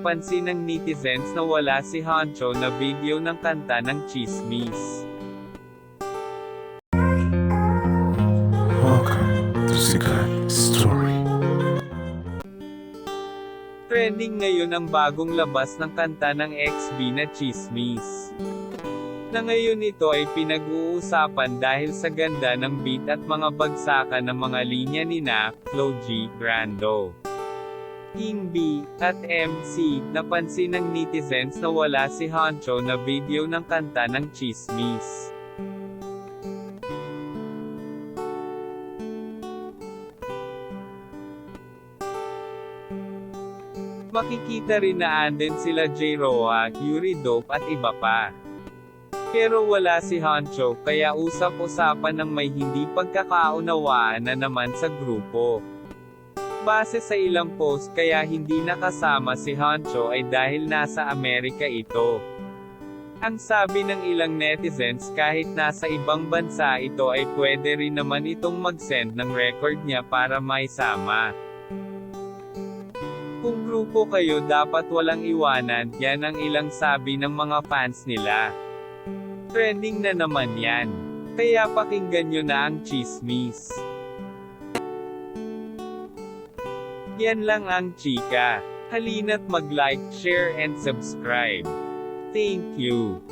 napansin ng netizens na wala si Hancho na video ng kanta ng Tsismis. Welcome to Sikat Story. Trending ngayon ang bagong labas ng kanta ng XB na Tsismis. Na ngayon ito ay pinag-uusapan dahil sa ganda ng beat at mga bagsakan ng mga linya nina Flo G. Brando, King B, at MC. Napansin ng netizens na wala si Hancho na video ng kanta ng Tsismis. Makikita rin na andin sila J. Roa, Yuri Dope at iba pa. Pero wala si Hancho, kaya usap-usapan ng may hindi pagkakaunawaan na naman sa grupo. Base sa ilang post kaya hindi nakasama si Hancho ay dahil nasa Amerika ito. Ang sabi ng ilang netizens kahit nasa ibang bansa ito ay pwede rin naman itong mag-send ng record niya para maisama. Kung grupo kayo dapat walang iwanan, yan ang ilang sabi ng mga fans nila. Trending na naman yan. Kaya pakinggan nyo na ang Tsismis. Yan lang ang chika. Halina't mag-like, share and subscribe. Thank you.